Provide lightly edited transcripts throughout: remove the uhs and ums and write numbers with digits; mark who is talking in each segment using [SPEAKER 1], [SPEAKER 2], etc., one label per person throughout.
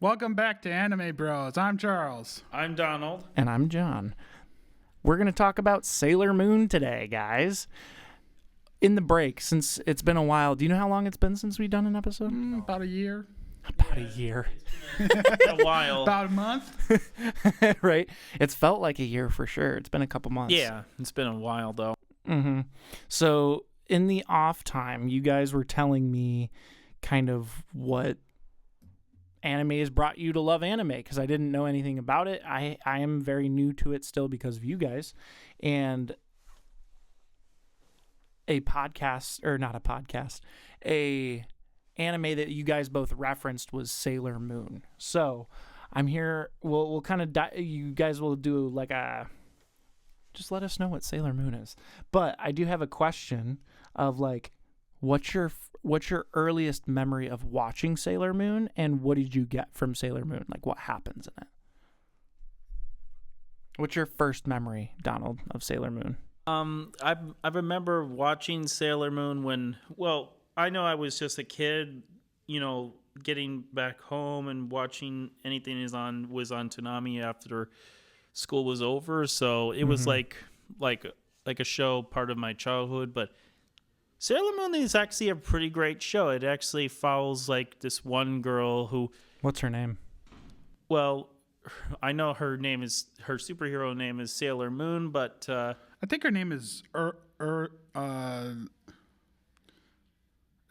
[SPEAKER 1] Welcome back to Anime Bros. I'm Charles.
[SPEAKER 2] I'm Donald.
[SPEAKER 3] And I'm John. We're going to talk about Sailor Moon today, guys. In the break, since it's been a while, do you know how long it's been since we've done an episode?
[SPEAKER 1] About a year.
[SPEAKER 3] About a year.
[SPEAKER 2] A while.
[SPEAKER 1] About a month.
[SPEAKER 3] Right? It's felt like a year for sure. It's been a couple months.
[SPEAKER 2] Yeah, it's been a while, though.
[SPEAKER 3] Mm-hmm. So in the off time, you guys were telling me kind of what anime has brought you to love anime, because I didn't know anything about it. I am very new to it still because of you guys. And a anime that you guys both referenced was Sailor Moon. So I'm here. We'll kind of you guys will do like just let us know what Sailor Moon is. But I do have a question of like, what's your earliest memory of watching Sailor Moon, and what did you get from Sailor Moon? Like, what happens in it? What's your first memory, Donald, of Sailor Moon?
[SPEAKER 2] I remember watching Sailor Moon when, well, I know I was just a kid, getting back home and watching anything was on Toonami after school was over. So it was like a show, part of my childhood. But Sailor Moon is actually a pretty great show. It actually follows like this one girl who.
[SPEAKER 3] What's her name? Well,
[SPEAKER 2] I know her superhero name is Sailor Moon, but
[SPEAKER 1] I think her name is it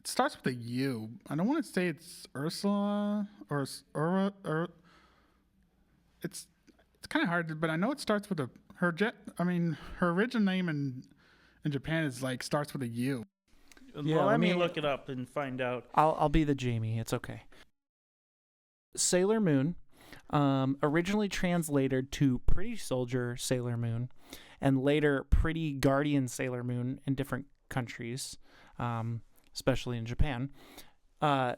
[SPEAKER 1] starts with a U. I don't want to say it's Ursula or it's kind of hard, but I know it starts with her original name in Japan is like starts with a U.
[SPEAKER 2] Yeah, let me look it up and find out.
[SPEAKER 3] I'll be the Jamie. It's okay. Sailor Moon, originally translated to Pretty Soldier Sailor Moon, and later Pretty Guardian Sailor Moon in different countries, especially in Japan.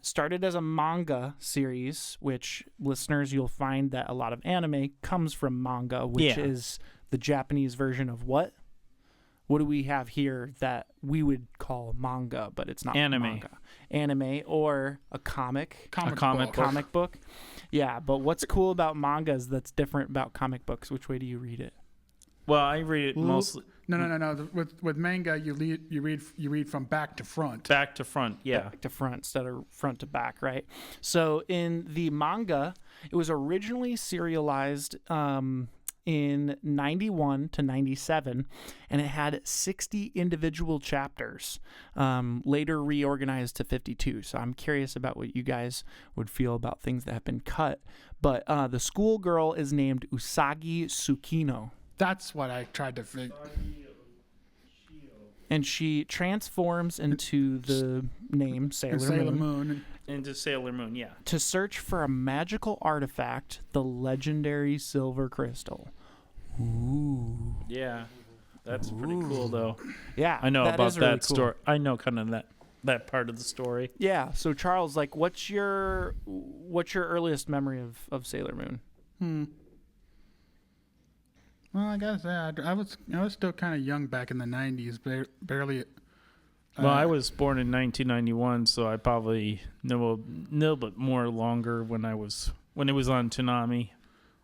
[SPEAKER 3] Started as a manga series, which listeners, you'll find that a lot of anime comes from manga, which is the Japanese version of what? What do we have here that we would call manga, but it's not manga? Anime or a comic book. Yeah, but what's cool about manga is that's different about comic books. Which way do you read it?
[SPEAKER 2] Well, I read it mostly.
[SPEAKER 1] No. With manga, you read from back to front.
[SPEAKER 2] Back to front, yeah.
[SPEAKER 3] Back to front instead of front to back, right? So in the manga, it was originally serialized in 91 to 97, and it had 60 individual chapters, later reorganized to 52. So I'm curious about what you guys would feel about things that have been cut. But the schoolgirl is named Usagi Tsukino.
[SPEAKER 1] That's what I tried to figure.
[SPEAKER 3] And she transforms into the name Sailor Moon.
[SPEAKER 2] Into Sailor Moon, yeah.
[SPEAKER 3] To search for a magical artifact, the legendary silver crystal. Ooh.
[SPEAKER 2] Yeah. That's pretty cool, though.
[SPEAKER 3] Yeah.
[SPEAKER 2] I know about that
[SPEAKER 3] really
[SPEAKER 2] story. Cool. I know kind of that part of the story.
[SPEAKER 3] Yeah. So, Charles, like, what's your earliest memory of Sailor Moon?
[SPEAKER 1] Well, I gotta say, I was still kind of young back in the 90s, barely.
[SPEAKER 2] Well, I was born in 1991, so I probably know a little bit more longer when it was on Toonami.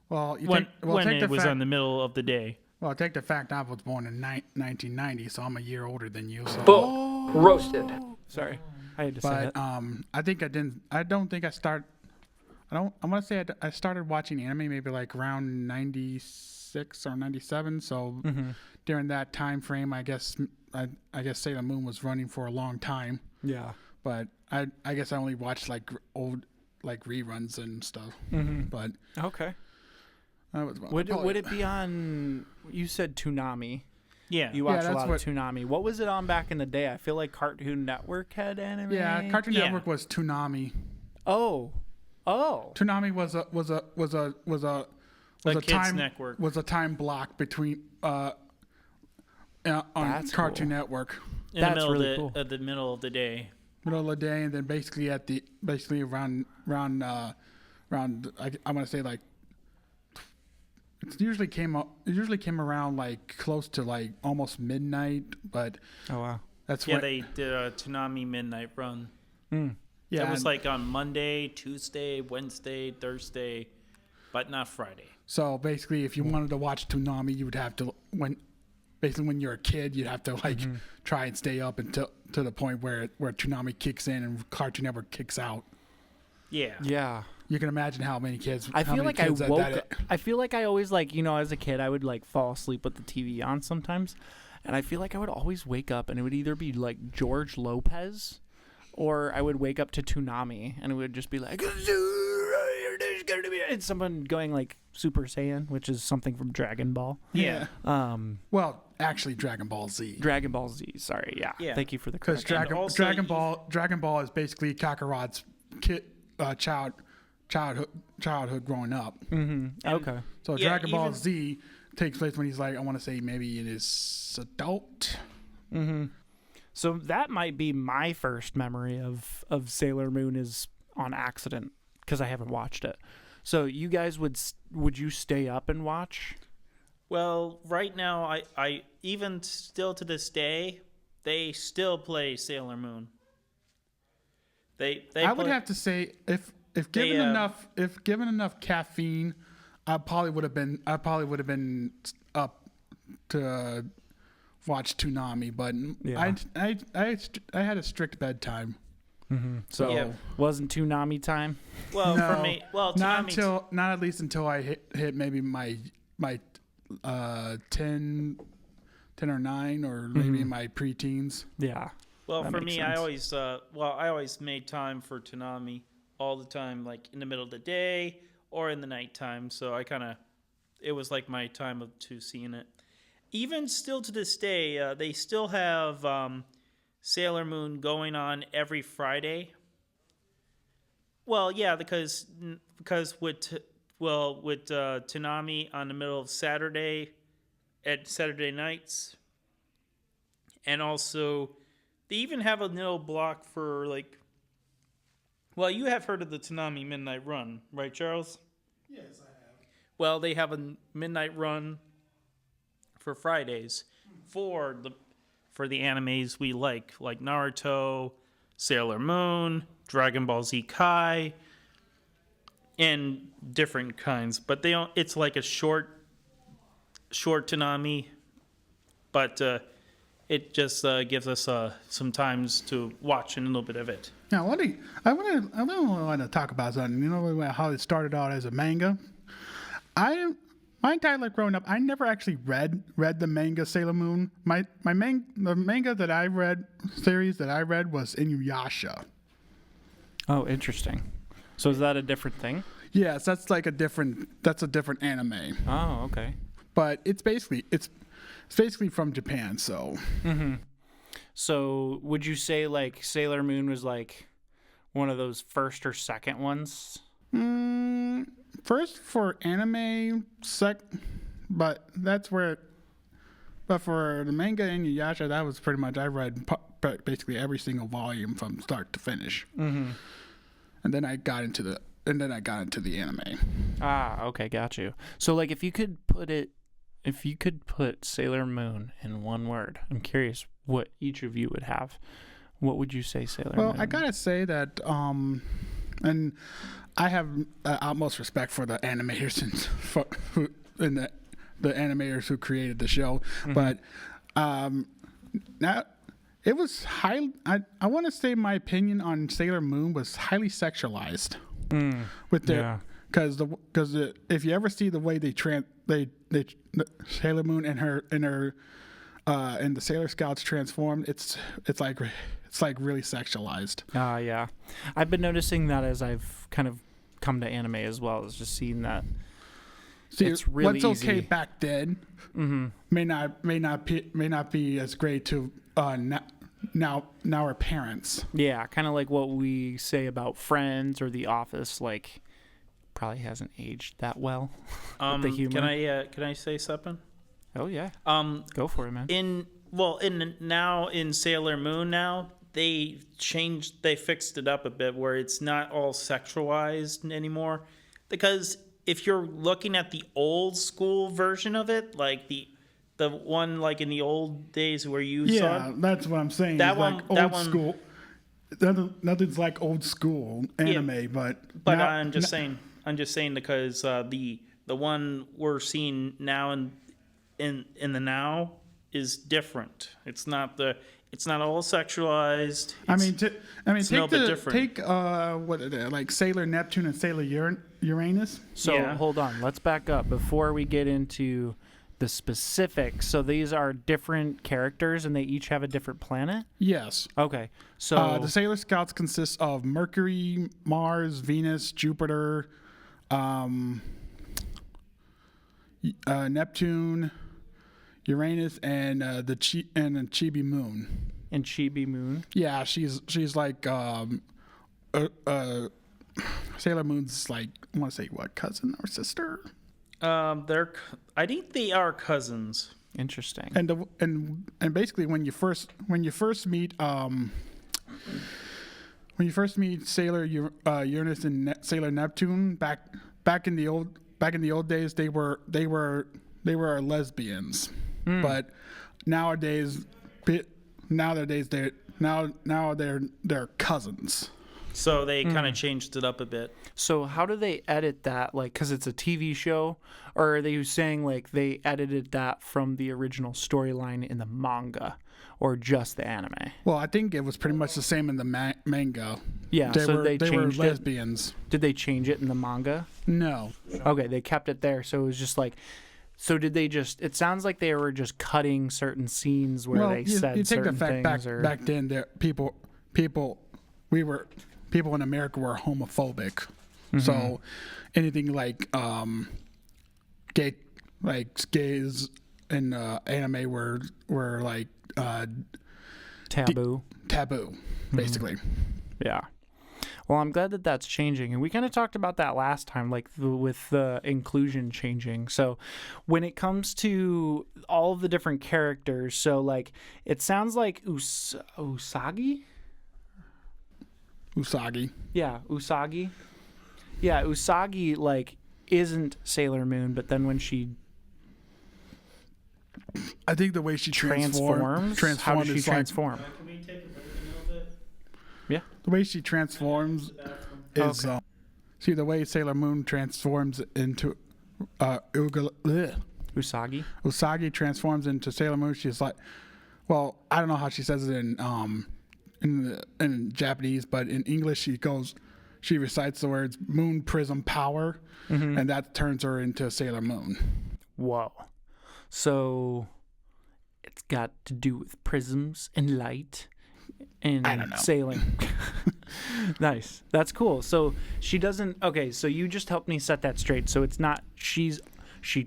[SPEAKER 1] Well,
[SPEAKER 2] when it was on the middle of the day.
[SPEAKER 1] Well, take the fact I was born in 1990, so I'm a year older than you. So.
[SPEAKER 4] Roasted.
[SPEAKER 3] Sorry, I had to say that.
[SPEAKER 1] I don't think I started. I'm gonna say I started watching anime maybe like around 96 or 97. So during that time frame, I guess Sailor Moon was running for a long time.
[SPEAKER 3] Yeah.
[SPEAKER 1] But I guess I only watched like old like reruns and stuff. But
[SPEAKER 3] okay. Would it be on? You said Toonami.
[SPEAKER 2] Yeah.
[SPEAKER 3] You watch a lot of Toonami. What was it on back in the day? I feel like Cartoon Network had anime.
[SPEAKER 1] Yeah, Cartoon Network was Toonami.
[SPEAKER 3] Oh.
[SPEAKER 1] Toonami was a
[SPEAKER 2] kids
[SPEAKER 1] time
[SPEAKER 2] network.
[SPEAKER 1] Was a time block between on Cartoon Network.
[SPEAKER 3] That's really cool.
[SPEAKER 2] At the middle of the day.
[SPEAKER 1] Middle of the day, and then basically around I want to say like it usually came around like close to like almost midnight, but
[SPEAKER 3] oh wow,
[SPEAKER 1] that's
[SPEAKER 2] they did a Toonami midnight run.
[SPEAKER 1] Yeah,
[SPEAKER 2] That was
[SPEAKER 1] and
[SPEAKER 2] like on Monday, Tuesday, Wednesday, Thursday, but not Friday.
[SPEAKER 1] so basically, if you wanted to watch Toonami, you would have to when you're a kid, you'd have to like try and stay up until to the point where Toonami kicks in and Cartoon Network kicks out.
[SPEAKER 2] Yeah.
[SPEAKER 3] Yeah.
[SPEAKER 1] You can imagine how many kids.
[SPEAKER 3] I
[SPEAKER 1] how
[SPEAKER 3] feel
[SPEAKER 1] many
[SPEAKER 3] like I
[SPEAKER 1] kids
[SPEAKER 3] woke. I feel like I always like as a kid I would like fall asleep with the TV on sometimes, and I feel like I would always wake up and it would either be like George Lopez, or I would wake up to Toonami and it would just be like and someone going like Super Saiyan, which is something from Dragon Ball.
[SPEAKER 2] Yeah.
[SPEAKER 1] Well, actually, Dragon Ball Z.
[SPEAKER 3] Dragon Ball Z. Sorry. Yeah.
[SPEAKER 2] Yeah.
[SPEAKER 3] Thank you for the
[SPEAKER 1] Because
[SPEAKER 3] correction.
[SPEAKER 1] Dragon Ball is basically Kakarot's childhood growing up.
[SPEAKER 3] Okay.
[SPEAKER 1] So
[SPEAKER 2] Yeah,
[SPEAKER 1] Dragon Ball
[SPEAKER 2] even-
[SPEAKER 1] Z takes place when he's like, I want to say maybe in his adult.
[SPEAKER 3] So that might be my first memory of Sailor Moon is on accident because I haven't watched it. So you guys would you stay up and watch?
[SPEAKER 2] Well, right now, I even still to this day, they still play Sailor Moon. They
[SPEAKER 1] I would
[SPEAKER 2] play-
[SPEAKER 1] have to say if given enough caffeine, I probably would have been up to watch Toonami, but
[SPEAKER 3] Yeah.
[SPEAKER 1] I had a strict bedtime.
[SPEAKER 3] So
[SPEAKER 2] Yeah.
[SPEAKER 3] wasn't Toonami time?
[SPEAKER 2] well
[SPEAKER 1] No,
[SPEAKER 2] for me. Well,
[SPEAKER 1] not
[SPEAKER 2] Toonami-
[SPEAKER 1] not at least until I hit maybe my 10 or 9 or maybe in my preteens.
[SPEAKER 3] Yeah.
[SPEAKER 2] Well,
[SPEAKER 3] That
[SPEAKER 2] for
[SPEAKER 3] makes
[SPEAKER 2] me, I
[SPEAKER 3] sense.
[SPEAKER 2] always made time for Toonami all the time, like in the middle of the day or in the nighttime. So it was like my time to seeing it. Even still to this day, they still have Sailor Moon going on every Friday. Well, yeah, because with Toonami on the middle of Saturday at Saturday nights, and also they even have a little block for like. Well, you have heard of the Toonami Midnight Run, right, Charles?
[SPEAKER 1] Yes, I have.
[SPEAKER 2] Well, they have a midnight run for Fridays for the animes we like Naruto, Sailor Moon, Dragon Ball Z Kai, and different kinds. But they don't. It's like a short Toonami, but it just gives us some times to watch a little bit of it.
[SPEAKER 1] Now, I want to talk about something. You know how it started out as a manga. My entire life growing up, I never actually read the manga Sailor Moon. The manga that I read series that I read was Inuyasha.
[SPEAKER 3] Oh, interesting. So is that a different thing?
[SPEAKER 1] Yes, that's a different anime.
[SPEAKER 3] Oh, okay.
[SPEAKER 1] But it's basically from Japan, so
[SPEAKER 3] So would you say like Sailor Moon was like one of those first or second ones?
[SPEAKER 1] first for anime, but that's where. But for the manga Inuyasha, that was pretty much I read basically every single volume from start to finish, and then I got into the anime.
[SPEAKER 3] Ah, okay, got you. So like if you could put Sailor Moon in one word, I'm curious what each of you would have. What would you say Sailor Moon?
[SPEAKER 1] Well, I gotta say that, and I have utmost respect for the animators and the animators who created the show, but now it was high. I want to say my opinion on Sailor Moon was highly sexualized with their because if you ever see the way they Sailor Moon and the Sailor Scouts transformed, it's like really sexualized.
[SPEAKER 3] Yeah. I've been noticing that as I've kind of come to anime as well, is just seeing that.
[SPEAKER 1] See,
[SPEAKER 3] it's really
[SPEAKER 1] what's okay
[SPEAKER 3] easy.
[SPEAKER 1] back then may not be as great to now our parents.
[SPEAKER 3] Yeah, kind of like what we say about Friends or The Office, like probably hasn't aged that well. With the humor.
[SPEAKER 2] Can I say something?
[SPEAKER 3] Oh yeah. Go for it, man.
[SPEAKER 2] In Sailor Moon now, they fixed it up a bit where it's not all sexualized anymore. Because if you're looking at the old school version of it, like the one like in the old days where you saw it,
[SPEAKER 1] that's what I'm saying.
[SPEAKER 2] That
[SPEAKER 1] It's
[SPEAKER 2] one-
[SPEAKER 1] like
[SPEAKER 2] that
[SPEAKER 1] old
[SPEAKER 2] one-
[SPEAKER 1] school. nothing's like old school anime, but now,
[SPEAKER 2] I'm just saying because the one we're seeing now in the now is different. It's not all sexualized.
[SPEAKER 1] I mean,
[SPEAKER 2] it's a little bit different.
[SPEAKER 1] take what are they, like Sailor Neptune and Sailor Uranus.
[SPEAKER 3] So
[SPEAKER 2] Yeah.
[SPEAKER 3] hold on, let's back up before we get into the specifics. So these are different characters, and they each have a different planet.
[SPEAKER 1] Yes.
[SPEAKER 3] Okay, so
[SPEAKER 1] The Sailor Scouts consist of Mercury, Mars, Venus, Jupiter, Neptune, Uranus, and the Chibi Moon.
[SPEAKER 3] and Chibi Moon.
[SPEAKER 1] Yeah, she's like Sailor Moon's like, I want to say what, cousin or sister?
[SPEAKER 2] I think they are cousins.
[SPEAKER 3] Interesting.
[SPEAKER 1] And basically when you first meet Sailor Uranus and Sailor Neptune back in the old days, they were lesbians, but nowadays they're cousins.
[SPEAKER 2] So they kind of changed it up a bit.
[SPEAKER 3] So how do they edit that? Like, because it's a TV show, or are they saying like they edited that from the original storyline in the manga, or just the anime?
[SPEAKER 1] Well, I think it was pretty much the same in the manga.
[SPEAKER 3] Yeah,
[SPEAKER 1] They
[SPEAKER 3] so
[SPEAKER 1] were
[SPEAKER 3] they
[SPEAKER 1] were
[SPEAKER 3] changed it.
[SPEAKER 1] lesbians.
[SPEAKER 3] Did they change it in the manga?
[SPEAKER 1] No.
[SPEAKER 3] Okay, they kept it there, so it was just like. So did they just? It sounds like they were just cutting certain scenes where they said
[SPEAKER 1] you take
[SPEAKER 3] certain
[SPEAKER 1] the fact
[SPEAKER 3] things.
[SPEAKER 1] back then, there people in America were homophobic,
[SPEAKER 3] Mm-hmm.
[SPEAKER 1] so anything like gays in anime were like
[SPEAKER 3] taboo.
[SPEAKER 1] taboo, basically.
[SPEAKER 3] Yeah. Well, I'm glad that that's changing. And we kind of talked about that last time, like with the inclusion changing. So when it comes to all of the different characters, so like it sounds like Usagi?
[SPEAKER 1] Usagi.
[SPEAKER 3] Yeah, Usagi. Yeah, Usagi like isn't Sailor Moon, but then when she
[SPEAKER 1] I think the way she
[SPEAKER 3] transforms, how does she
[SPEAKER 1] is like,
[SPEAKER 3] transform?
[SPEAKER 2] Can we take a break a little bit?
[SPEAKER 3] Yeah.
[SPEAKER 1] the way she transforms is
[SPEAKER 3] Okay.
[SPEAKER 1] see the way Sailor Moon transforms into
[SPEAKER 3] Usagi.
[SPEAKER 1] Usagi transforms into Sailor Moon. She's like, well, I don't know how she says it in Japanese, but in English she recites the words Moon Prism Power, and that turns her into Sailor Moon.
[SPEAKER 3] Whoa. So it's got to do with prisms and light and
[SPEAKER 1] I don't know.
[SPEAKER 3] sailing. Nice. That's cool. So she doesn't. Okay, so you just helped me set that straight. So it's not she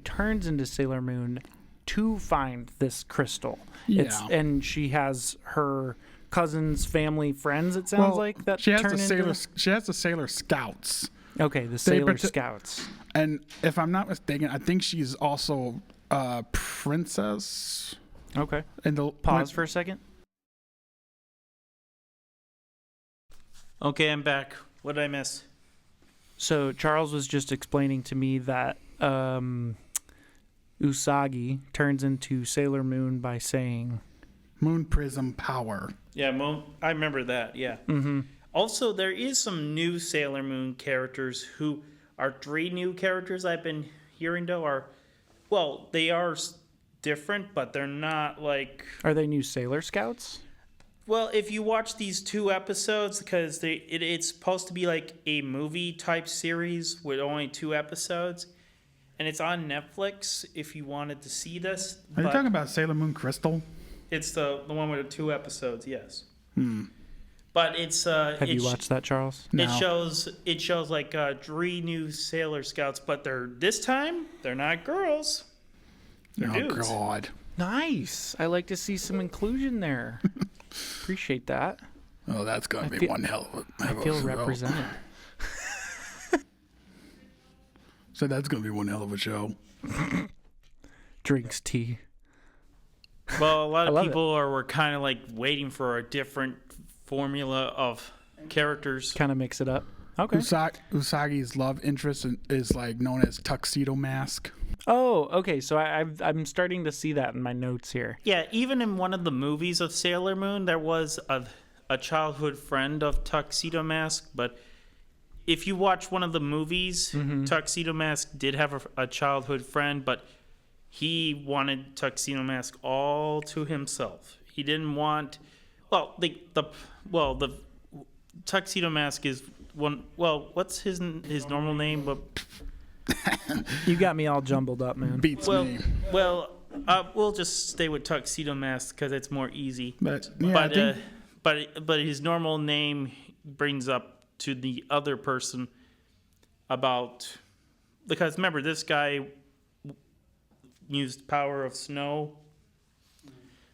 [SPEAKER 3] turns into Sailor Moon to find this crystal.
[SPEAKER 1] Yeah.
[SPEAKER 3] And she has her cousins, family, friends, it sounds like, that
[SPEAKER 1] she has
[SPEAKER 3] turn into
[SPEAKER 1] she has the Sailor Scouts,
[SPEAKER 3] Okay, the Sailor
[SPEAKER 1] parti-
[SPEAKER 3] Scouts.
[SPEAKER 1] and if I'm not mistaken, I think she's also a princess.
[SPEAKER 3] Okay.
[SPEAKER 1] In the
[SPEAKER 3] Pause for a second.
[SPEAKER 2] Okay, I'm back. What did I miss?
[SPEAKER 3] So Charles was just explaining to me that Usagi turns into Sailor Moon by saying,
[SPEAKER 1] Moon Prism Power.
[SPEAKER 2] Yeah, I remember that. Yeah.
[SPEAKER 3] mm-hmm.
[SPEAKER 2] Also, there is some new Sailor Moon characters who are 3 new characters I've been hearing though they are different, but they're not like.
[SPEAKER 3] Are they new Sailor Scouts?
[SPEAKER 2] Well, if you watch these 2 episodes, because it's supposed to be like a movie type series with only 2 episodes, and it's on Netflix if you wanted to see this.
[SPEAKER 1] Are you
[SPEAKER 2] but
[SPEAKER 1] talking about Sailor Moon Crystal?
[SPEAKER 2] It's the one with the 2 episodes, yes. But it's
[SPEAKER 3] Have you watched that, Charles?
[SPEAKER 1] No.
[SPEAKER 2] It shows like 3 new Sailor Scouts, but this time they're not girls. They're
[SPEAKER 1] Oh
[SPEAKER 2] dudes.
[SPEAKER 1] God.
[SPEAKER 3] Nice. I like to see some inclusion there. Appreciate that.
[SPEAKER 1] Oh, that's gonna be
[SPEAKER 3] feel-
[SPEAKER 1] one hell of a.
[SPEAKER 3] I feel represented.
[SPEAKER 1] So that's gonna be one hell of a show.
[SPEAKER 3] Drinks tea.
[SPEAKER 2] Well, a lot
[SPEAKER 3] I
[SPEAKER 2] of
[SPEAKER 3] love
[SPEAKER 2] people were kind of like waiting for a different formula of characters.
[SPEAKER 3] Kind of mix it up. Okay.
[SPEAKER 1] Usagi's love interest is like known as Tuxedo Mask.
[SPEAKER 3] Oh, okay. So I'm starting to see that in my notes here.
[SPEAKER 2] Yeah, even in one of the movies of Sailor Moon, there was a childhood friend of Tuxedo Mask, but if you watch one of the movies, Tuxedo Mask did have a childhood friend, but he wanted Tuxedo Mask all to himself. He didn't want, the Tuxedo Mask is one. Well, what's his normal name? But
[SPEAKER 3] You got me all jumbled up, man.
[SPEAKER 1] Beats me.
[SPEAKER 2] We'll just stay with Tuxedo Mask because it's more easy.
[SPEAKER 1] But yeah,
[SPEAKER 2] But his normal name brings up to the other person about, because remember, this guy used power of snow,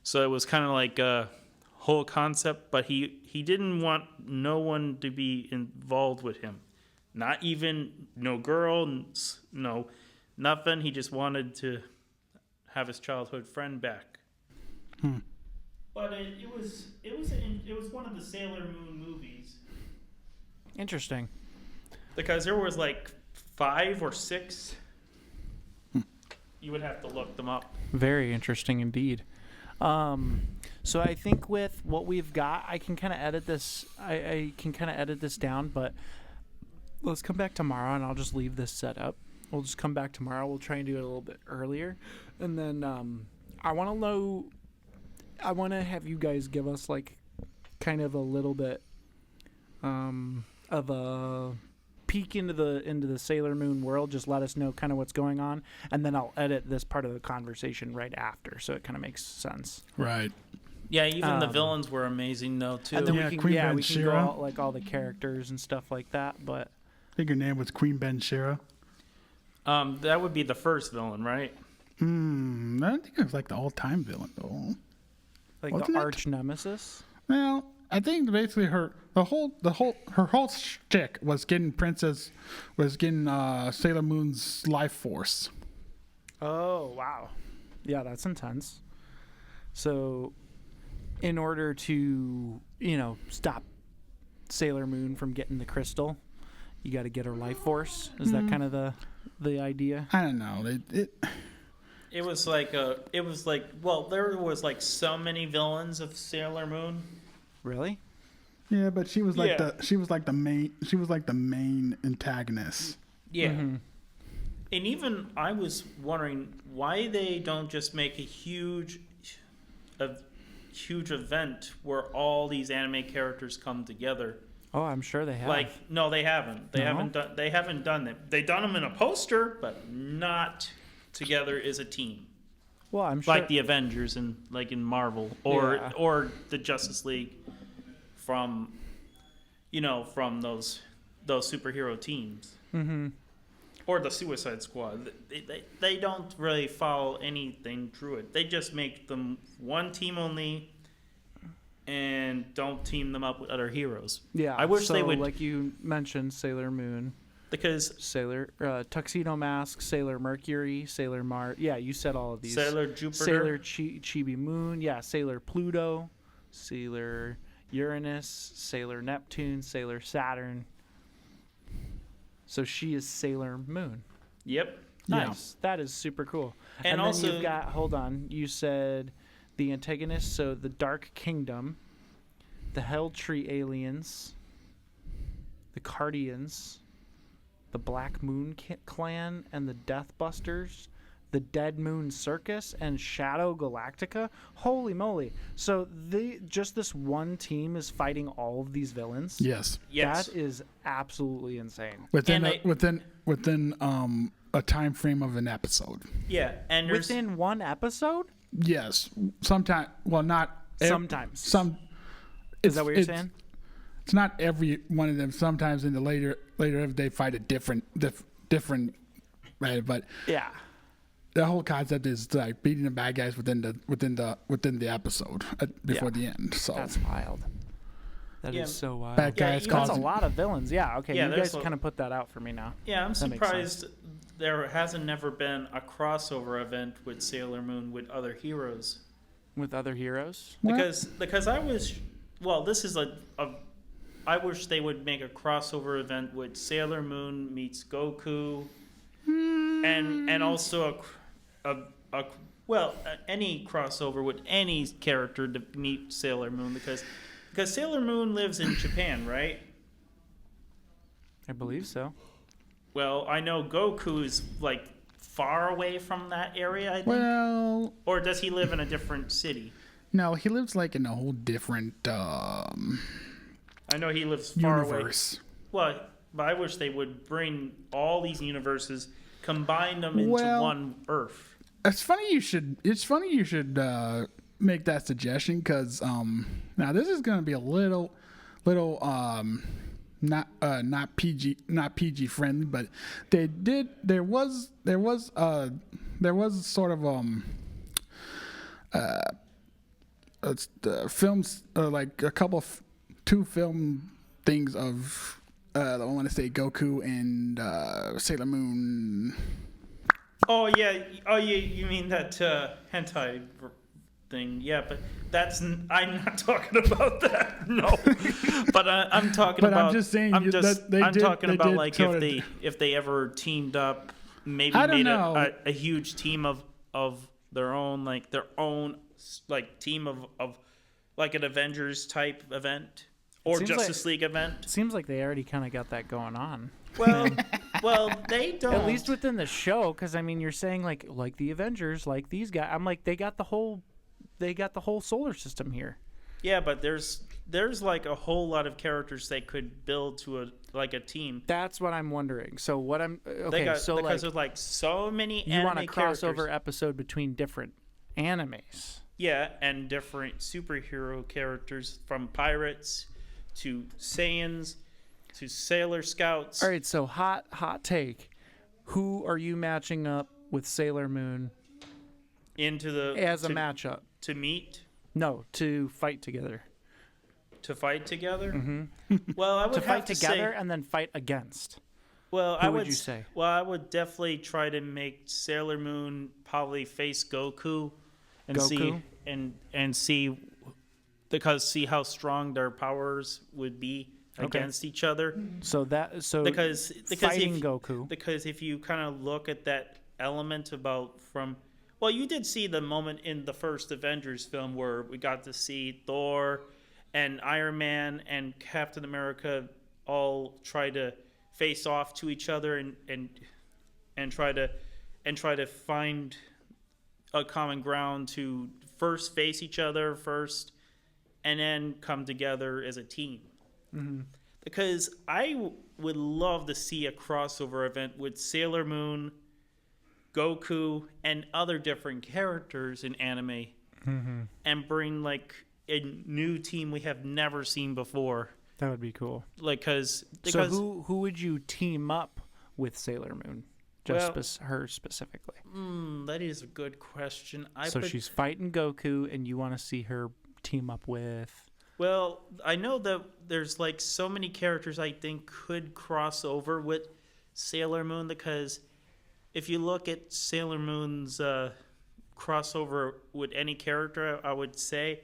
[SPEAKER 2] so it was kind of like a whole concept, but he didn't want no one to be involved with him, not even no girl, no nothing. He just wanted to have his childhood friend back. But it was one of the Sailor Moon movies.
[SPEAKER 3] Interesting.
[SPEAKER 2] Because there was like 5 or 6. You would have to look them up.
[SPEAKER 3] Very interesting indeed. So I think with what we've got, I can kind of edit this. I can kind of edit this down, but let's come back tomorrow, and I'll just leave this set up. We'll just come back tomorrow. We'll try and do it a little bit earlier, and then I want to know. I want to have you guys give us like kind of a little bit of a peek into the Sailor Moon world. Just let us know kind of what's going on, and then I'll edit this part of the conversation right after, so it kind of makes sense.
[SPEAKER 1] right.
[SPEAKER 2] Yeah, even the villains were amazing though too.
[SPEAKER 3] And then
[SPEAKER 1] Yeah,
[SPEAKER 3] we
[SPEAKER 1] Queen
[SPEAKER 3] can
[SPEAKER 1] Ben
[SPEAKER 3] go
[SPEAKER 1] Shira.
[SPEAKER 3] out, like all the characters and stuff like that. But
[SPEAKER 1] I think her name was Queen Ben Shira.
[SPEAKER 2] That would be the first villain, right?
[SPEAKER 1] I don't think it was like the all-time villain though.
[SPEAKER 3] like
[SPEAKER 1] Wasn't
[SPEAKER 3] the
[SPEAKER 1] it?
[SPEAKER 3] arch nemesis.
[SPEAKER 1] Well, I think basically her whole shtick was getting Sailor Moon's life force.
[SPEAKER 3] Oh wow, yeah, that's intense. So, in order to stop Sailor Moon from getting the crystal, you got to get her life force. Is that kind of the idea?
[SPEAKER 1] I don't know.
[SPEAKER 2] There was like so many villains of Sailor Moon.
[SPEAKER 3] Really?
[SPEAKER 1] Yeah, but she was like
[SPEAKER 2] Yeah.
[SPEAKER 1] the main antagonist.
[SPEAKER 2] Yeah.
[SPEAKER 3] Mm-hmm.
[SPEAKER 2] And even I was wondering why they don't just make a huge event where all these anime characters come together.
[SPEAKER 3] Oh, I'm sure they have.
[SPEAKER 2] Like, no, they haven't. They
[SPEAKER 3] No?
[SPEAKER 2] haven't done it. They've done them in a poster, but not together as a team.
[SPEAKER 3] well, I'm sure.
[SPEAKER 2] Like the Avengers in Marvel or
[SPEAKER 3] Yeah.
[SPEAKER 2] or the Justice League from those superhero teams.
[SPEAKER 3] Mm-hmm.
[SPEAKER 2] Or the Suicide Squad. They don't really follow anything through it. They just make them one team only and don't team them up with other heroes.
[SPEAKER 3] Yeah.
[SPEAKER 2] I wish
[SPEAKER 3] so,
[SPEAKER 2] they would,
[SPEAKER 3] like you mentioned, Sailor Moon,
[SPEAKER 2] because
[SPEAKER 3] Tuxedo Mask, Sailor Mercury, Sailor Mars. Yeah, you said all of these.
[SPEAKER 2] Sailor Jupiter.
[SPEAKER 3] Sailor Chibi Moon. Yeah, Sailor Pluto, Sailor Uranus, Sailor Neptune, Sailor Saturn. So she is Sailor Moon.
[SPEAKER 2] Yep.
[SPEAKER 3] Nice. That is super cool.
[SPEAKER 2] And
[SPEAKER 3] then
[SPEAKER 2] also-
[SPEAKER 3] you've got, hold on, you said the antagonists, so the Dark Kingdom, the Hell Tree Aliens, the Cardians, the Black Moon Clan, and the Deathbusters, the Dead Moon Circus, and Shadow Galactica. Holy moly. So just this one team is fighting all of these villains?
[SPEAKER 1] Yes.
[SPEAKER 2] Yes.
[SPEAKER 3] That is absolutely insane.
[SPEAKER 1] Within
[SPEAKER 2] And
[SPEAKER 1] a time frame of an episode.
[SPEAKER 2] Yeah, and there's
[SPEAKER 3] Within one episode?
[SPEAKER 1] Yes. Sometimes. Well, not
[SPEAKER 3] Sometimes.
[SPEAKER 1] Some.
[SPEAKER 3] Is that what you're saying?
[SPEAKER 1] It's not every one of them. Sometimes in the later they fight a different right, but
[SPEAKER 3] Yeah.
[SPEAKER 1] the whole concept is like beating the bad guys within the episode before the end. So
[SPEAKER 3] That's wild. That is
[SPEAKER 2] Yeah.
[SPEAKER 3] so wild.
[SPEAKER 1] bad
[SPEAKER 2] Yeah,
[SPEAKER 1] guys
[SPEAKER 2] you-
[SPEAKER 3] That's a
[SPEAKER 1] causing.
[SPEAKER 3] lot of villains. Yeah, okay.
[SPEAKER 2] Yeah,
[SPEAKER 3] You
[SPEAKER 2] there's
[SPEAKER 3] guys kind of put that out for me now.
[SPEAKER 2] Yeah, I'm
[SPEAKER 3] That makes
[SPEAKER 2] surprised there hasn't never been a crossover event with Sailor Moon with other heroes.
[SPEAKER 3] With other heroes?
[SPEAKER 1] What?
[SPEAKER 2] Because I was this is I wish they would make a crossover event with Sailor Moon meets Goku, and also any crossover with any character to meet Sailor Moon, because because Sailor Moon lives in Japan, right?
[SPEAKER 3] I believe so.
[SPEAKER 2] Well, I know Goku is like far away from that area, I think.
[SPEAKER 1] Well,
[SPEAKER 2] Or does he live in a different city?
[SPEAKER 1] no, he lives like in a whole different
[SPEAKER 2] I know he lives far
[SPEAKER 1] universe.
[SPEAKER 2] away. Well, but I wish they would bring all these universes, combine them into one Earth.
[SPEAKER 1] It's funny you should make that suggestion because now this is gonna be a little not PG friendly, but there was sort of it's the films like a couple of two film things of I want to say Goku and Sailor Moon.
[SPEAKER 2] Oh yeah, you mean that hentai thing? Yeah, but I'm not talking about that. No, but I'm talking
[SPEAKER 1] But
[SPEAKER 2] about.
[SPEAKER 1] I'm just saying.
[SPEAKER 2] I'm talking about like
[SPEAKER 1] sorta,
[SPEAKER 2] if they ever teamed up, maybe
[SPEAKER 1] I don't
[SPEAKER 2] made
[SPEAKER 1] know.
[SPEAKER 2] a huge team of their own like team of like an Avengers type event or
[SPEAKER 3] Seems
[SPEAKER 2] Justice League event.
[SPEAKER 3] Seems like they already kind of got that going on.
[SPEAKER 2] Well, they don't.
[SPEAKER 3] At least within the show, because I mean, you're saying like the Avengers, like these guys. I'm like, they got the whole solar system here.
[SPEAKER 2] Yeah, but there's like a whole lot of characters they could build to a team.
[SPEAKER 3] That's what I'm wondering. So what I'm
[SPEAKER 2] because there's like so many.
[SPEAKER 3] You want a
[SPEAKER 2] characters.
[SPEAKER 3] crossover episode between different animes?
[SPEAKER 2] Yeah, and different superhero characters from pirates to Saiyans to Sailor Scouts.
[SPEAKER 3] All right, so hot take. Who are you matching up with Sailor Moon as a matchup?
[SPEAKER 2] To meet?
[SPEAKER 3] No, to fight together.
[SPEAKER 2] To fight together?
[SPEAKER 3] Mm-hmm.
[SPEAKER 2] Well, I would
[SPEAKER 3] to
[SPEAKER 2] have
[SPEAKER 3] fight
[SPEAKER 2] to
[SPEAKER 3] together
[SPEAKER 2] say,
[SPEAKER 3] and then fight against.
[SPEAKER 2] Well,
[SPEAKER 3] Who would you say?
[SPEAKER 2] Well, I would definitely try to make Sailor Moon probably face Goku and see see how strong their powers would be against each other.
[SPEAKER 3] Because fighting Goku.
[SPEAKER 2] Because if you kind of look at that element well, you did see the moment in the first Avengers film where we got to see Thor and Iron Man and Captain America all try to face off to each other and try to find a common ground to first face each other first and then come together as a team.
[SPEAKER 3] Mm-hmm.
[SPEAKER 2] Because I would love to see a crossover event with Sailor Moon, Goku, and other different characters in anime, and bring like a new team we have never seen before.
[SPEAKER 3] That would be cool.
[SPEAKER 2] Because
[SPEAKER 3] so who would you team up with Sailor Moon? Her specifically.
[SPEAKER 2] That is a good question.
[SPEAKER 3] She's fighting Goku, and you want to see her team up with.
[SPEAKER 2] Well, I know that there's like so many characters I think could cross over with Sailor Moon, because if you look at Sailor Moon's crossover with any character, I would say,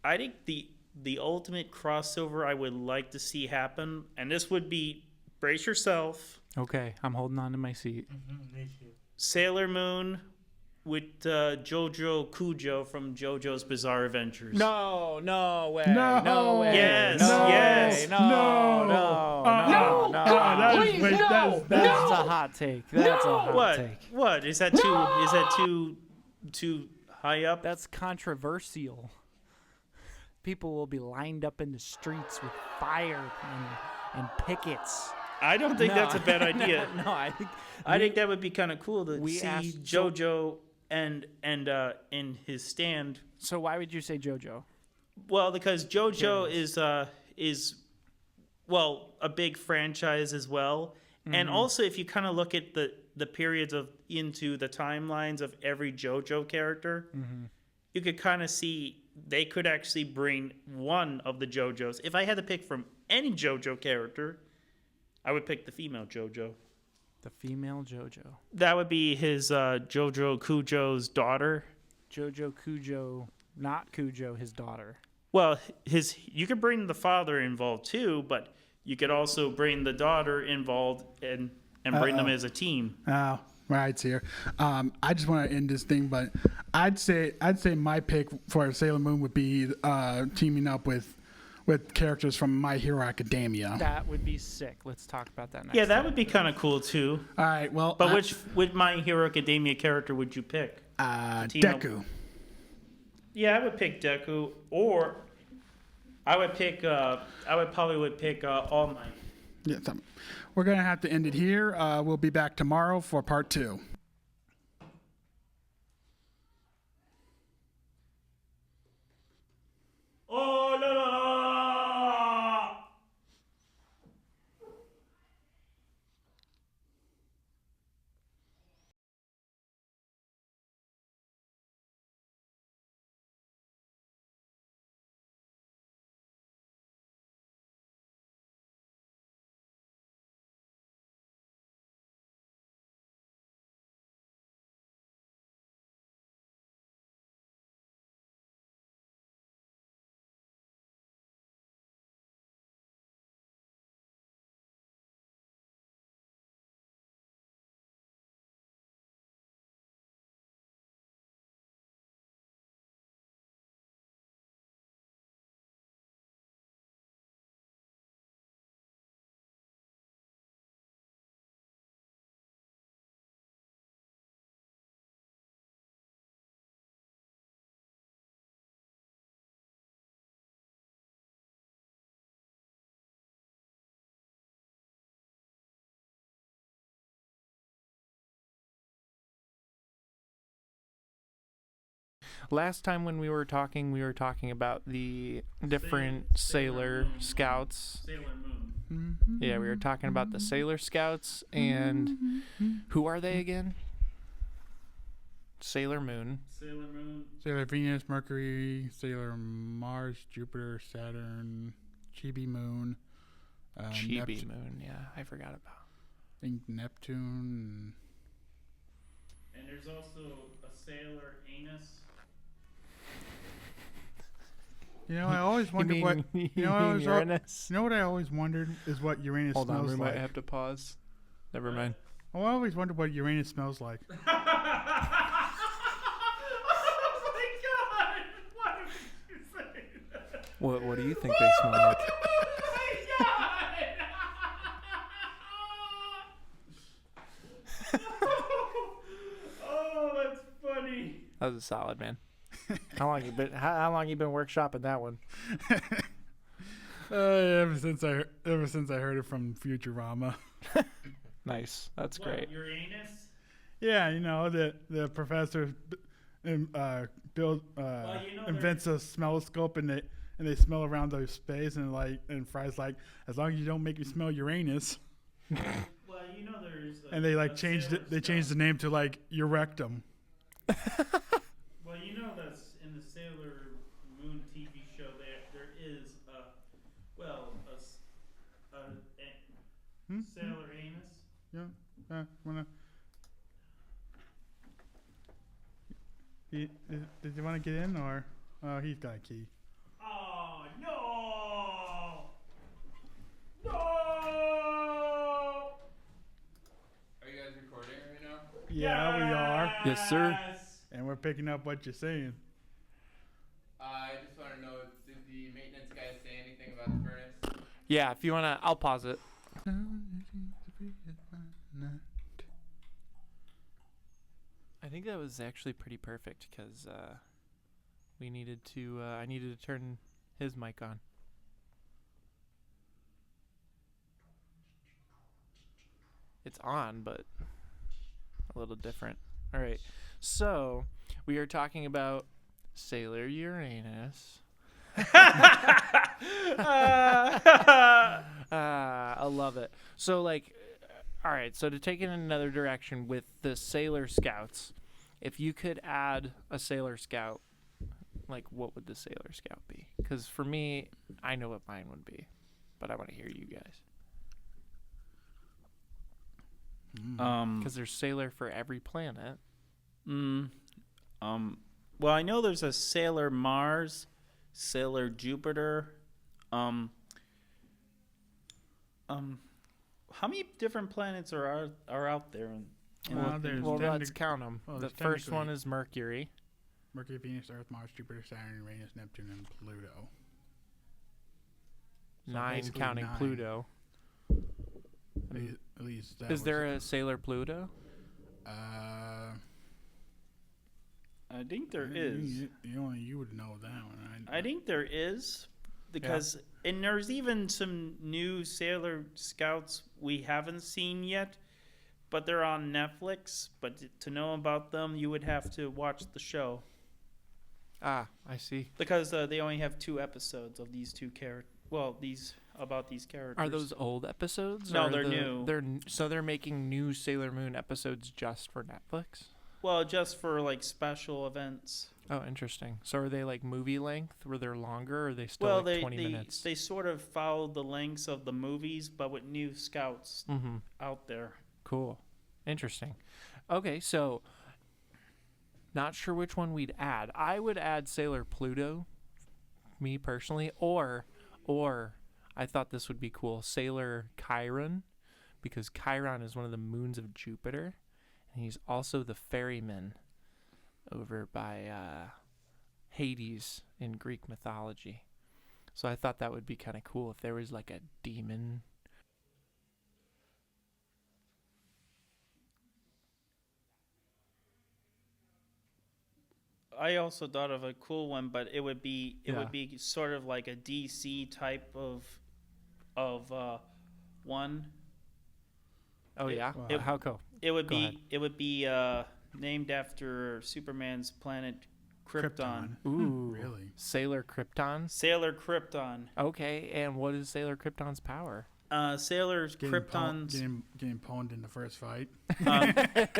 [SPEAKER 2] I think the ultimate crossover I would like to see happen, and this would be, brace yourself.
[SPEAKER 3] Okay, I'm holding on to my seat.
[SPEAKER 2] Sailor Moon with JoJo Kujo from JoJo's Bizarre Adventures.
[SPEAKER 3] No way.
[SPEAKER 1] No
[SPEAKER 3] way.
[SPEAKER 2] Yes,
[SPEAKER 3] no
[SPEAKER 2] yes.
[SPEAKER 3] Way. No. That's a hot take. That's a hot take.
[SPEAKER 2] What? Is that too high up?
[SPEAKER 3] That's controversial. People will be lined up in the streets with fire and pickets.
[SPEAKER 2] I don't think that's a bad idea.
[SPEAKER 3] No,
[SPEAKER 2] I think that would be kind of cool to see JoJo and in his stand.
[SPEAKER 3] So why would you say JoJo?
[SPEAKER 2] Well, because JoJo is a big franchise as well, and also if you kind of look at the periods into the timelines of every JoJo character, you could kind of see they could actually bring one of the JoJos. If I had to pick from any JoJo character, I would pick the female JoJo.
[SPEAKER 3] The female JoJo.
[SPEAKER 2] That would be his JoJo Kujo's daughter.
[SPEAKER 3] JoJo Kujo, not Kujo, his daughter.
[SPEAKER 2] Well, you could bring the father involved too, but you could also bring the daughter involved and bring them as a team.
[SPEAKER 1] Oh, rides here. I just want to end this thing, but I'd say my pick for Sailor Moon would be teaming up with characters from My Hero Academia.
[SPEAKER 3] That would be sick. Let's talk about that next.
[SPEAKER 2] Yeah, that
[SPEAKER 3] time.
[SPEAKER 2] would be kind of cool too.
[SPEAKER 1] All right, well,
[SPEAKER 2] But which My Hero Academia character would you pick?
[SPEAKER 1] Deku.
[SPEAKER 2] Yeah, I would pick Deku, or I would pick. I would probably pick All Might.
[SPEAKER 1] Yeah, we're gonna have to end it here. We'll be back tomorrow for part 2.
[SPEAKER 2] Oh la la la!
[SPEAKER 3] Last time when we were talking about the different Sailor
[SPEAKER 2] Moon.
[SPEAKER 3] Scouts.
[SPEAKER 2] Sailor Moon.
[SPEAKER 3] Yeah, we were talking about the Sailor Scouts, and who are they again? Sailor Moon.
[SPEAKER 2] Sailor Moon.
[SPEAKER 1] Sailor Venus, Mercury, Sailor Mars, Jupiter, Saturn, Chibi Moon.
[SPEAKER 3] Chibi Moon, yeah, I forgot about.
[SPEAKER 1] I think Neptune.
[SPEAKER 2] And there's also a Sailor Anus.
[SPEAKER 1] You know, I always wondered what. You know,
[SPEAKER 3] Uranus?
[SPEAKER 1] You know what I always wondered is what Uranus
[SPEAKER 3] Hold on,
[SPEAKER 1] smells
[SPEAKER 3] we
[SPEAKER 1] like.
[SPEAKER 3] might have to pause. Never mind.
[SPEAKER 1] Oh, I always wondered what Uranus smells like.
[SPEAKER 2] Oh my god! Why would you say that?
[SPEAKER 3] What do you think they smell like?
[SPEAKER 2] Oh my god! Oh, that's funny.
[SPEAKER 3] That was solid, man. How long you been workshopping that one?
[SPEAKER 1] Ever since I heard it from Futurama.
[SPEAKER 3] Nice. That's
[SPEAKER 2] What,
[SPEAKER 3] great.
[SPEAKER 2] Uranus?
[SPEAKER 1] Yeah, you know the professor invents a smelloscope and they smell around the space and Fry's like, as long as you don't make me smell Uranus.
[SPEAKER 2] Well, you know there's.
[SPEAKER 1] And they changed it. They changed the name to Urectum.
[SPEAKER 2] Well, you know that's in the Sailor Moon TV show. There is Sailor Anus.
[SPEAKER 1] Yeah. Did you want to get in or? Oh, he's got a key.
[SPEAKER 2] Oh no! No!
[SPEAKER 4] Are you guys recording right now?
[SPEAKER 1] Yeah, we are.
[SPEAKER 3] Yes, sir.
[SPEAKER 1] And we're picking up what you're saying.
[SPEAKER 4] I just want to know, did the maintenance guy say anything about the furnace?
[SPEAKER 3] Yeah, if you wanna, I'll pause it. I think that was actually pretty perfect because I needed to turn his mic on. It's on, but a little different. All right, so we are talking about Sailor Uranus. I love it. So all right, so to take it in another direction with the Sailor Scouts, if you could add a Sailor Scout, what would the Sailor Scout be? Because for me, I know what mine would be, but I want to hear you guys. Because there's Sailor for every planet.
[SPEAKER 2] Well, I know there's a Sailor Mars, Sailor Jupiter. How many different planets are out there?
[SPEAKER 1] Well, there's
[SPEAKER 3] Well,
[SPEAKER 1] 10
[SPEAKER 3] let's count them.
[SPEAKER 1] well,
[SPEAKER 3] The
[SPEAKER 1] there's
[SPEAKER 3] first one
[SPEAKER 1] technically-
[SPEAKER 3] is Mercury.
[SPEAKER 1] Mercury, Venus, Earth, Mars, Jupiter, Saturn, Uranus, Neptune, and Pluto. So
[SPEAKER 3] 9
[SPEAKER 1] basically
[SPEAKER 3] counting
[SPEAKER 1] 9.
[SPEAKER 3] Pluto.
[SPEAKER 1] At least that
[SPEAKER 3] Is
[SPEAKER 1] was
[SPEAKER 3] there a Sailor Pluto?
[SPEAKER 2] I think there is.
[SPEAKER 1] Only you would know that one.
[SPEAKER 2] I think there is, because and there's even some new Sailor Scouts we haven't seen yet, but they're on Netflix. But to know about them, you would have to watch the show,
[SPEAKER 3] Ah, I see.
[SPEAKER 2] because they only have 2 episodes of these 2 characters. Well, these characters.
[SPEAKER 3] Are those old episodes?
[SPEAKER 2] No,
[SPEAKER 3] or
[SPEAKER 2] they're new.
[SPEAKER 3] So they're making new Sailor Moon episodes just for Netflix?
[SPEAKER 2] Well, just for like special events.
[SPEAKER 3] Oh, interesting. So are they like movie length, where they're longer, or are they still like 20 minutes?
[SPEAKER 2] They sort of follow the lengths of the movies, but with new Scouts
[SPEAKER 3] Mm-hmm.
[SPEAKER 2] out there.
[SPEAKER 3] Cool. Interesting. Okay, so not sure which one we'd add. I would add Sailor Pluto, me personally, or I thought this would be cool, Sailor Chiron, because Chiron is one of the moons of Jupiter, and he's also the ferryman over by Hades in Greek mythology. So I thought that would be kind of cool if there was like a demon.
[SPEAKER 2] I also thought of a cool one, but it would be
[SPEAKER 3] Yeah.
[SPEAKER 2] sort of like a DC type of one.
[SPEAKER 3] Oh yeah,
[SPEAKER 1] Wow.
[SPEAKER 3] how cool?
[SPEAKER 2] It would
[SPEAKER 3] Go
[SPEAKER 2] be
[SPEAKER 3] ahead.
[SPEAKER 2] named after Superman's planet Krypton.
[SPEAKER 3] Ooh,
[SPEAKER 1] Really?
[SPEAKER 3] Sailor Krypton.
[SPEAKER 2] Sailor Krypton.
[SPEAKER 3] Okay, and what is Sailor Krypton's power?
[SPEAKER 2] Sailor Krypton's
[SPEAKER 1] Getting pwned in the first fight.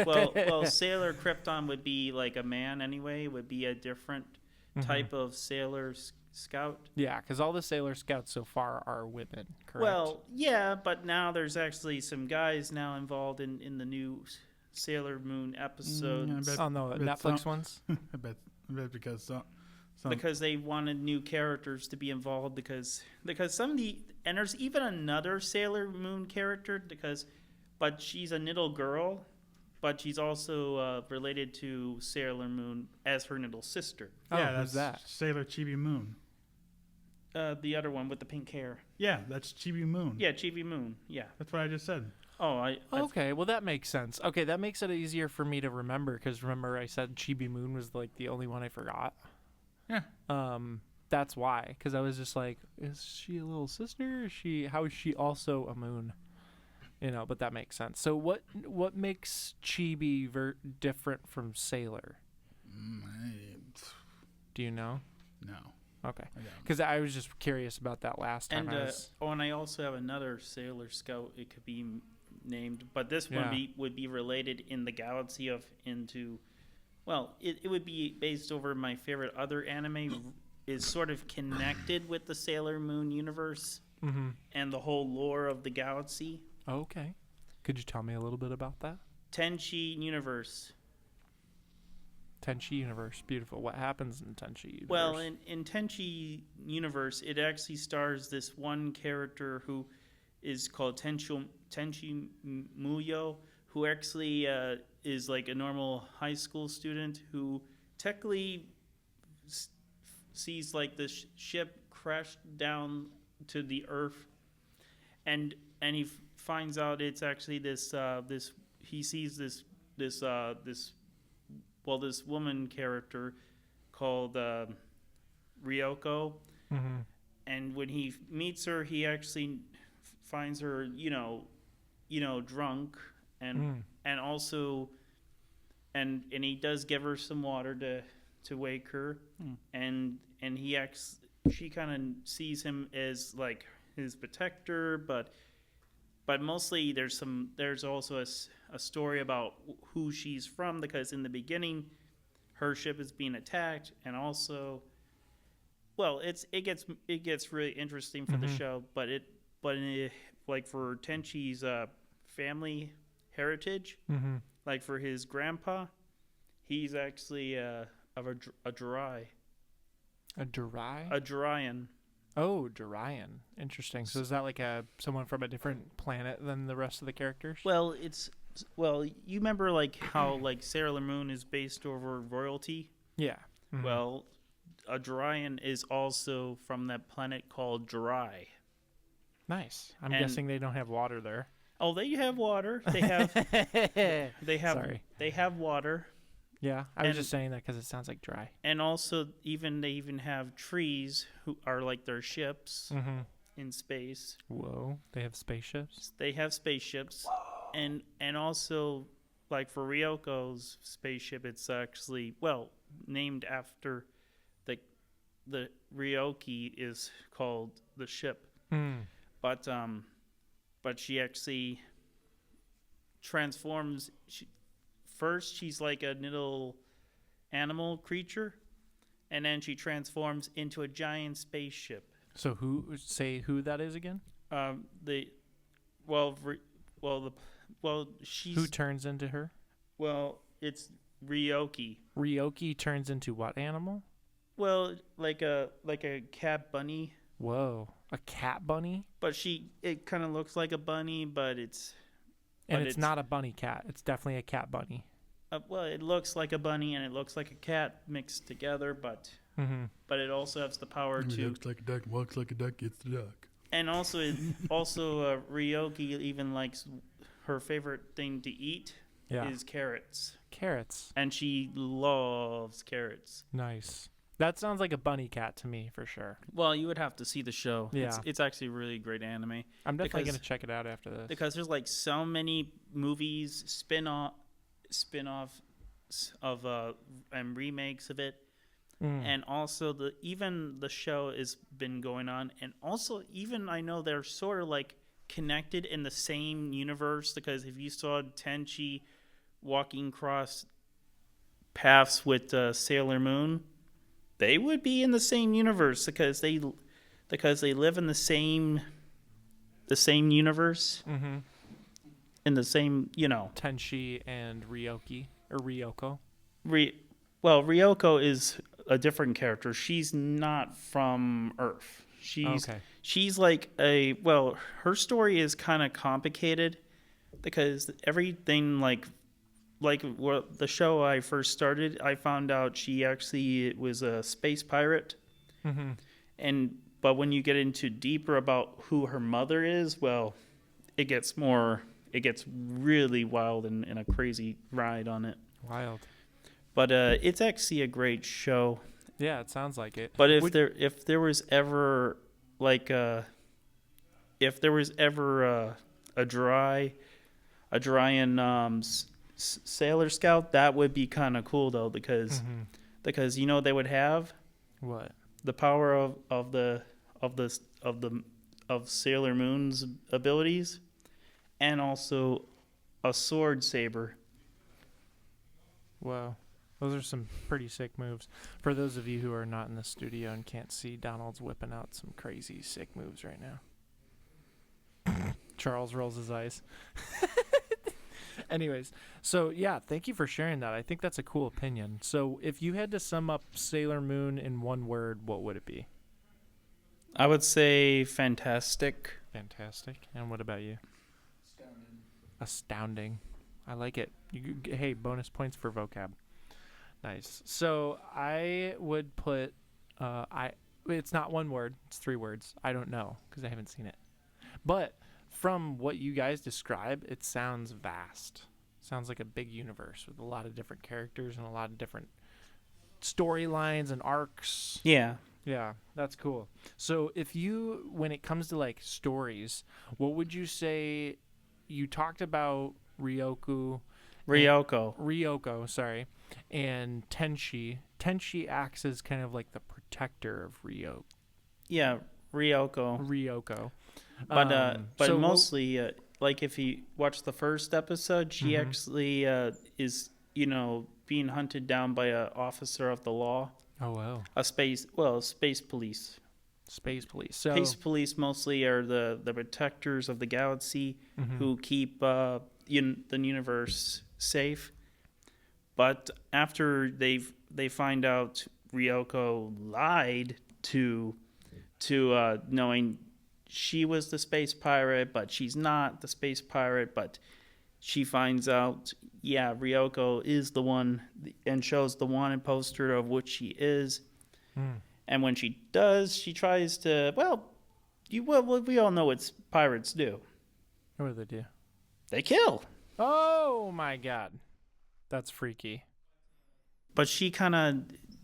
[SPEAKER 2] well, Sailor Krypton would be like a man anyway. Would be a different type of Sailor Scout.
[SPEAKER 3] Yeah, because all the Sailor Scouts so far are women, correct?
[SPEAKER 2] Well, yeah, but now there's actually some guys now involved in the new Sailor Moon episodes
[SPEAKER 1] I bet-
[SPEAKER 3] on the
[SPEAKER 1] but
[SPEAKER 3] Netflix
[SPEAKER 1] some-
[SPEAKER 3] ones.
[SPEAKER 1] I bet because some
[SPEAKER 2] because they wanted new characters to be involved because some of the and there's even another Sailor Moon character but she's a little girl, but she's also related to Sailor Moon as her little sister.
[SPEAKER 3] Oh,
[SPEAKER 1] yeah,
[SPEAKER 3] who's
[SPEAKER 1] that's
[SPEAKER 3] that?
[SPEAKER 1] Sailor Chibi Moon.
[SPEAKER 2] The other one with the pink hair.
[SPEAKER 1] Yeah, that's Chibi Moon.
[SPEAKER 2] Yeah, Chibi Moon. Yeah.
[SPEAKER 1] That's what I just said.
[SPEAKER 2] Oh, I
[SPEAKER 3] Okay, well that makes sense. Okay, that makes it easier for me to remember because remember I said Chibi Moon was like the only one I forgot.
[SPEAKER 1] Yeah.
[SPEAKER 3] That's why, because I was just like, is she a little sister? How is she also a moon? You know, but that makes sense. So what makes Chibi different from Sailor? Do you know?
[SPEAKER 1] No.
[SPEAKER 3] Okay,
[SPEAKER 1] I don't.
[SPEAKER 3] because I was just curious about that last time.
[SPEAKER 2] and and I also have another Sailor Scout. It could be named, but this
[SPEAKER 3] Yeah.
[SPEAKER 2] one would be related in the galaxy of into. Well, it would be based over my favorite other anime. Is sort of connected with the Sailor Moon universe
[SPEAKER 3] Mm-hmm.
[SPEAKER 2] and the whole lore of the galaxy.
[SPEAKER 3] Okay, could you tell me a little bit about that?
[SPEAKER 2] Tenchi universe.
[SPEAKER 3] Tenchi Universe, beautiful. What happens in Tenchi Universe?
[SPEAKER 2] Well, in Tenchi universe, it actually stars this one character who is called Tenchi Muyo, who actually is like a normal high school student who technically sees like the ship crash down to the earth, and he finds out it's actually this he sees this woman character called Ryoko,
[SPEAKER 3] mm-hmm.
[SPEAKER 2] and when he meets her, he actually finds her, drunk, and also, and he does give her some water to wake her, and she kind of sees him as like his protector, but mostly there's also a story about who she's from, because in the beginning her ship is being attacked, and also it gets really interesting for the show, but like for Tenchi's family heritage, like for his grandpa, he's actually of a Jirai.
[SPEAKER 3] A Jirai?
[SPEAKER 2] A Jirian.
[SPEAKER 3] Oh, Jirian. Interesting. So is that like someone from a different planet than the rest of the characters?
[SPEAKER 2] Well, it's well, you remember like how like Sailor Moon is based over royalty?
[SPEAKER 3] Yeah. Mhm.
[SPEAKER 2] Well, a Dryan is also from that planet called Dry.
[SPEAKER 3] Nice. I'm
[SPEAKER 2] And
[SPEAKER 3] guessing they don't have water there.
[SPEAKER 2] oh, they have water. They have
[SPEAKER 3] Sorry.
[SPEAKER 2] they have water,
[SPEAKER 3] Yeah, I was
[SPEAKER 2] and-
[SPEAKER 3] just saying that because it sounds like dry.
[SPEAKER 2] and also they even have trees who are like their ships
[SPEAKER 3] Mm-hmm.
[SPEAKER 2] in space.
[SPEAKER 3] Whoa, they have spaceships.
[SPEAKER 2] They have spaceships, and also like for Ryoko's spaceship, it's actually named after the Ryoki is called the ship,
[SPEAKER 3] Mm.
[SPEAKER 2] but she actually transforms. First, she's like a little animal creature, and then she transforms into a giant spaceship.
[SPEAKER 3] So who that is again?
[SPEAKER 2] The well, she's
[SPEAKER 3] Who turns into her?
[SPEAKER 2] it's Ryoki.
[SPEAKER 3] Ryoki turns into what animal?
[SPEAKER 2] Well, like a cat bunny,
[SPEAKER 3] Whoa, a cat bunny?
[SPEAKER 2] but it kind of looks like a bunny, but it's
[SPEAKER 3] And
[SPEAKER 2] But
[SPEAKER 3] it's
[SPEAKER 2] it's-
[SPEAKER 3] not a bunny cat. It's definitely a cat bunny.
[SPEAKER 2] it looks like a bunny and it looks like a cat mixed together, but
[SPEAKER 3] Mm-hmm.
[SPEAKER 2] it also has the power to,
[SPEAKER 1] Looks like a duck, walks like a duck, gets the duck.
[SPEAKER 2] and also Ryoki even likes her favorite thing to eat
[SPEAKER 3] Yeah.
[SPEAKER 2] is carrots,
[SPEAKER 3] Carrots.
[SPEAKER 2] and she loves carrots.
[SPEAKER 3] Nice. That sounds like a bunny cat to me for sure.
[SPEAKER 2] Well, you would have to see the show.
[SPEAKER 3] Yeah.
[SPEAKER 2] It's actually a really great anime
[SPEAKER 3] I'm definitely
[SPEAKER 2] Because-
[SPEAKER 3] gonna check it out after this.
[SPEAKER 2] because there's like so many movies, spin-offs of and remakes of it.
[SPEAKER 3] Mm.
[SPEAKER 2] And also even the show has been going on, and also even I know they're sort of like connected in the same universe, because if you saw Tenchi walking across paths with Sailor Moon, they would be in the same universe because they live in the same universe,
[SPEAKER 3] Mm-hmm.
[SPEAKER 2] in the same
[SPEAKER 3] Tenshi and Ryoki or Ryoko.
[SPEAKER 2] Ryoko is a different character. She's not from Earth.
[SPEAKER 3] Okay.
[SPEAKER 2] She's like her story is kind of complicated because everything like what the show I first started, I found out she actually was a space pirate.
[SPEAKER 3] Mm-hmm.
[SPEAKER 2] But when you get into deeper about who her mother is, it gets really wild and a crazy ride on it.
[SPEAKER 3] Wild.
[SPEAKER 2] But it's actually a great show.
[SPEAKER 3] Yeah, it sounds like it.
[SPEAKER 2] But if there was ever a Dryan Sailor Scout, that would be kind of cool though, because
[SPEAKER 3] Mm-hmm.
[SPEAKER 2] they would have
[SPEAKER 3] What?
[SPEAKER 2] the power of Sailor Moon's abilities, and also a sword saber.
[SPEAKER 3] Wow. Those are some pretty sick moves. For those of you who are not in the studio and can't see, Donald's whipping out some crazy sick moves right now. Charles rolls his eyes. Anyways, so yeah, thank you for sharing that. I think that's a cool opinion. So if you had to sum up Sailor Moon in one word, what would it be?
[SPEAKER 2] I would say fantastic.
[SPEAKER 3] Fantastic. And what about you? Astounding. I like it. Hey, bonus points for vocab. Nice. So I would put, it's not one word, it's 3 words. I don't know because I haven't seen it. But from what you guys describe, it sounds vast. Sounds like a big universe with a lot of different characters and a lot of different storylines and arcs.
[SPEAKER 2] Yeah.
[SPEAKER 3] Yeah, that's cool. So when it comes to like stories, what would you say? You talked about Ryoko, sorry, and Tenchi. Tenchi acts as kind of like the protector of
[SPEAKER 2] Yeah, Ryoko.
[SPEAKER 3] Ryoko.
[SPEAKER 2] But
[SPEAKER 3] so
[SPEAKER 2] mostly, like if you watch the first episode, she actually is being hunted down by an officer of the law.
[SPEAKER 3] Oh wow.
[SPEAKER 2] Space police.
[SPEAKER 3] Space police. So
[SPEAKER 2] Space police mostly are the protectors of the galaxy who keep the universe safe. But after they find out Ryoko lied to knowing she was the space pirate, but she's not the space pirate, but she finds out, yeah, Ryoko is the one, and shows the wanted poster of which she is. And when she does, she tries to, we all know what pirates do.
[SPEAKER 3] What do they do?
[SPEAKER 2] They kill.
[SPEAKER 3] Oh my god. That's freaky.
[SPEAKER 2] But she kind of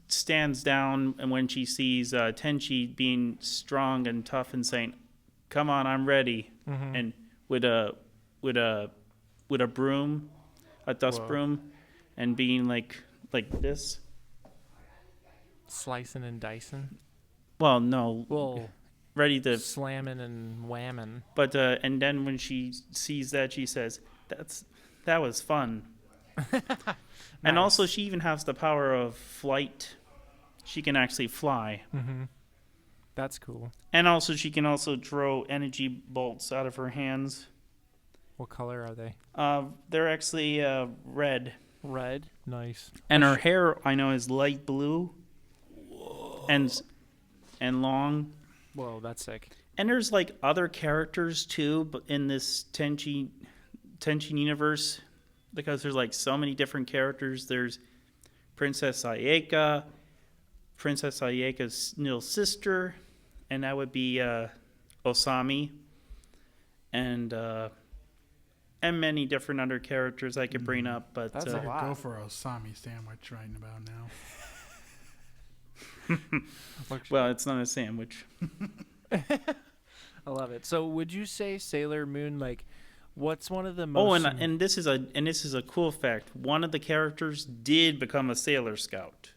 [SPEAKER 2] stands down, and when she sees Tenchi being strong and tough and saying, "Come on, I'm ready," and with a broom, a dust broom, and being like this.
[SPEAKER 3] Slicing and dicing.
[SPEAKER 2] Well, no.
[SPEAKER 3] Well,
[SPEAKER 2] ready to
[SPEAKER 3] slamming and whamming.
[SPEAKER 2] But and then when she sees that, she says, that was fun." And also, she even has the power of flight. She can actually fly.
[SPEAKER 3] That's cool.
[SPEAKER 2] And also, she can also throw energy bolts out of her hands.
[SPEAKER 3] What color are they?
[SPEAKER 2] They're actually red.
[SPEAKER 3] Red. Nice.
[SPEAKER 2] And her hair, I know, is light blue. Whoa. And long.
[SPEAKER 3] Whoa, that's sick.
[SPEAKER 2] And there's like other characters too, but in this Tenchi universe, because there's like so many different characters. There's Princess Ayaka's little sister, and that would be Osami, and many different other characters I could bring up. But
[SPEAKER 3] That's a lot.
[SPEAKER 1] Go for a Osami sandwich right about now.
[SPEAKER 2] Well, it's not a sandwich.
[SPEAKER 3] I love it. So, would you say Sailor Moon, like, what's one of the most?
[SPEAKER 2] Oh, and this is a cool fact. One of the characters did become a Sailor Scout.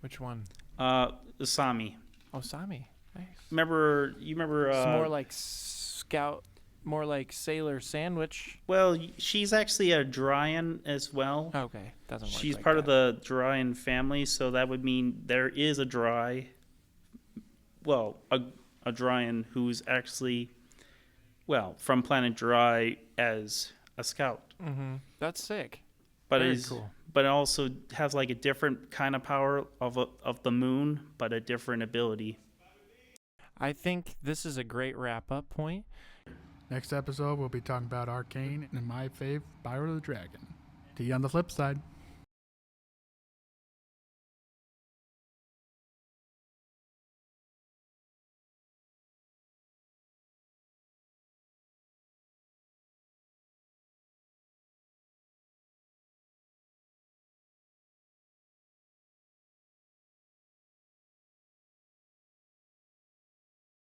[SPEAKER 3] Which one?
[SPEAKER 2] Osami.
[SPEAKER 3] Osami. Nice.
[SPEAKER 2] You remember?
[SPEAKER 3] It's more like Scout, more like Sailor Sandwich.
[SPEAKER 2] Well, she's actually a Dryan as well.
[SPEAKER 3] Okay, doesn't work.
[SPEAKER 2] She's
[SPEAKER 3] like
[SPEAKER 2] part
[SPEAKER 3] that.
[SPEAKER 2] of the Dryan family, so that would mean there is a Dry. Well, a Dryan who's actually, from planet Dry as a scout.
[SPEAKER 3] That's sick.
[SPEAKER 2] But
[SPEAKER 3] Very cool.
[SPEAKER 2] But it also has like a different kind of power of the moon, but a different ability.
[SPEAKER 3] I think this is a great wrap-up point.
[SPEAKER 1] Next episode, we'll be talking about Arcane and my fave, Spyro the Dragon. See you on the flip side.